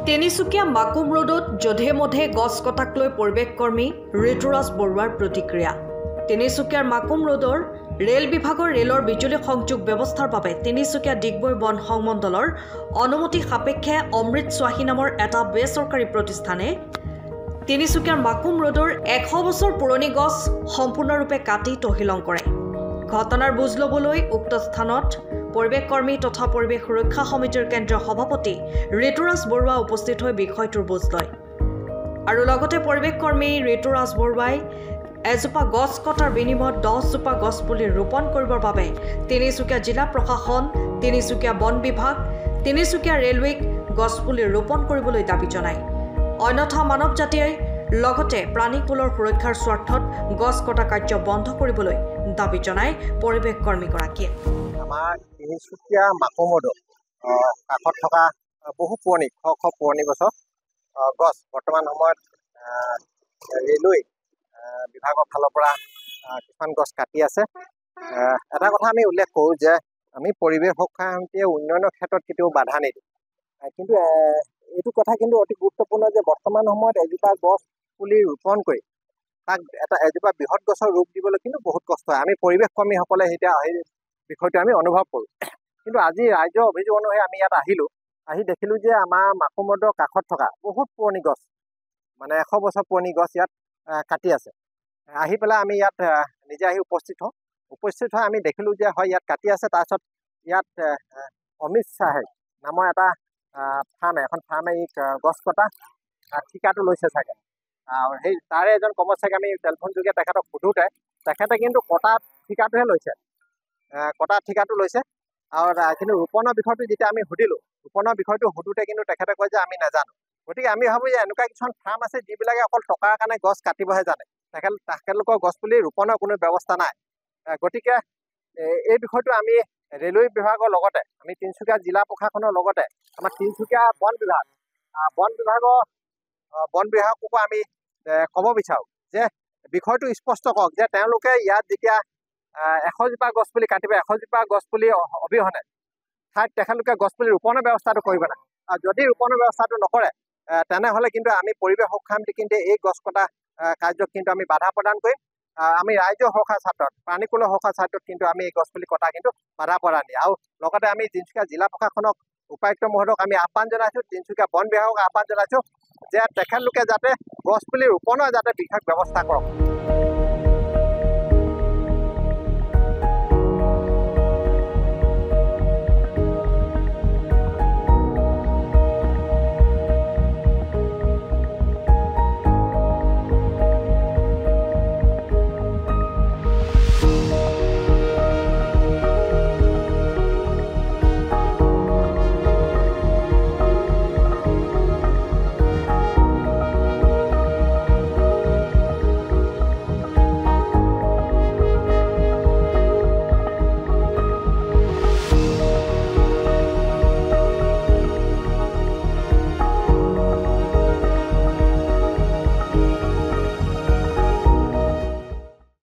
তিনিচুকীয়া মাকুম ৰোডত যধে মধে গছ কটাক লৈ পৰিৱেশকৰ্মী ঋতুৰাজ বৰুৱাৰ প্ৰতিক্ৰিয়া। তিনিচুকীয়াৰ মাকুম ৰোডৰ ৰেল বিভাগৰ ৰেলৰ বিজুলী সংযোগ ব্যৱস্থাৰ বাবে তিনিচুকীয়া ডিগবৈ বন সংমণ্ডলৰ অনুমতি সাপেক্ষে অমৃত স্বাহী নামৰ এটা বেচৰকাৰী প্ৰতিষ্ঠানে তিনিচুকীয়াৰ মাকুম ৰোডৰ 100 বছৰ পুৰণি গছ সম্পূৰ্ণৰূপে কাটি তহিলং কৰে। ঘটনাৰ বুজ ল'বলৈ উক্ত স্থানত পৰিৱেশকৰ্মী তথা পৰিৱেশ সুৰক্ষা সমিতিৰ কেন্দ্ৰীয় সভাপতি ঋতুৰাজ বৰুৱা উপস্থিত হৈ বিষয়টোৰ বুজ লয় আৰু লগতে পৰিৱেশকৰ্মী ঋতুৰাজ বৰুৱাই এজোপা গছ কটাৰ বিনিময়ত 10 জোপা গছ পুলি ৰোপণ কৰিবৰ বাবে তিনিচুকীয়া জিলা প্ৰশাসন, তিনিচুকীয়া বন বিভাগ, তিনিচুকীয়া ৰেলৱেক গছ পুলি ৰোপণ কৰিবলৈ দাবী জনায়। অন্যথা মানৱ জাতিয়ে লগতে প্ৰাণীকুলৰ সুৰক্ষাৰ স্বাৰ্থত গছ কটা কাৰ্য বন্ধ কৰিবলৈ দাবী জনায় পৰিৱেশকৰ্মীগৰাকীয়ে। আমাৰ তিনিচুকীয়া মাকুম ৰোডত কাষত থকা বহু পুৰণি পুৰণি গছ বৰ্তমান সময়ত ৰেলৱে বিভাগৰ ফালৰ পৰা কিছুমান গছ কাটি আছে। এটা কথা আমি উল্লেখ কৰোঁ যে আমি পৰিৱেশ সুৰক্ষা সমিতিয়ে উন্নয়নৰ ক্ষেত্ৰত কেতিয়াও বাধা নিদিওঁ, কিন্তু এইটো কথা কিন্তু অতি গুৰুত্বপূৰ্ণ যে বৰ্তমান সময়ত এজোপা গছ পুলি ৰোপণ কৰি তাক এজোপা বৃহৎ গছৰ ৰূপ দিবলৈ কিন্তু বহুত কষ্ট হয়। আমি পৰিৱেশ কৰ্মীসকলে এতিয়া সেই বিষয়টো আমি অনুভৱ কৰোঁ। কিন্তু আজি ৰাইজৰ অভিযোগ অনুসৰি আমি ইয়াত আহি দেখিলোঁ যে আমাৰ মাকুম ৰোডৰ কাষত থকা বহুত পুৰণি গছ, মানে 100 বছৰ পুৰণি গছ ইয়াত কাটি আছে। আহি পেলাই আমি ইয়াত নিজে আহি উপস্থিত হৈ আমি দেখিলোঁ যে হয় ইয়াত কাটি আছে। তাৰপিছত ইয়াত অমিত শ্বাহে নামৰ এটা এখন ফাৰ্মে এই গছ কটা ঠিকাটো লৈছে চাগে। সেই তাৰে এজন কৰ্মচাৰীক আমি টেলিফোন যোগে তেখেতক সোধোতে তেখেতে কিন্তু কটা ঠিকাটোহে লৈছে, আৰু কিন্তু ৰোপণৰ বিষয়টো যেতিয়া আমি সুধিলোঁ, ৰোপণৰ বিষয়টো সুধোতে কিন্তু তেখেতে কয় যে আমি নাজানো। গতিকে আমি ভাবোঁ যে এনেকুৱা কিছুমান ফাৰ্ম আছে যিবিলাকে অকল টকাৰ কাৰণে গছ কাটিবহে জানে, তেখেতলোকৰ গছ পুলি ৰোপণৰ কোনো ব্যৱস্থা নাই। গতিকে এই বিষয়টো আমি ৰেলৱে বিভাগৰ লগতে আমি তিনিচুকীয়া জিলা প্ৰশাসনৰ লগতে আমাৰ তিনিচুকীয়া বন বিভাগকো আমি ক'ব বিচাৰোঁ যে বিষয়টো স্পষ্ট কৰক যে তেওঁলোকে ইয়াত যেতিয়া 100 জোপা গছ পুলি কাটিব, 100 জোপা গছ পুলি অবিহনে ঠাইত তেখেতলোকে গছ পুলি ৰোপণৰ ব্যৱস্থাটো কৰিব লাগে। আৰু যদি ৰোপণৰ ব্যৱস্থাটো নকৰে তেনেহ'লে কিন্তু আমি পৰিৱেশ সুৰক্ষা সমিতি কিন্তু এই গছ কটা কাৰ্যক কিন্তু আমি বাধা প্ৰদান কৰিম। আমি ৰাইজৰ সুৰক্ষাৰ স্বাৰ্থত, প্ৰাণীকুলৰ সুৰক্ষাৰ স্বাৰ্থত কিন্তু আমি এই গছপুলি কটা কিন্তু বাধা প্ৰদান দিম। আৰু লগতে আমি তিনিচুকীয়া জিলা প্ৰশাসনক, উপায়ুক্ত মহোদয়ক আমি আহ্বান জনাইছোঁ, তিনিচুকীয়া বন বিভাগক আহ্বান জনাইছোঁ যে তেখেতলোকে যাতে গছপুলি ৰোপণৰ যাতে বিশেষ ব্যৱস্থা কৰক।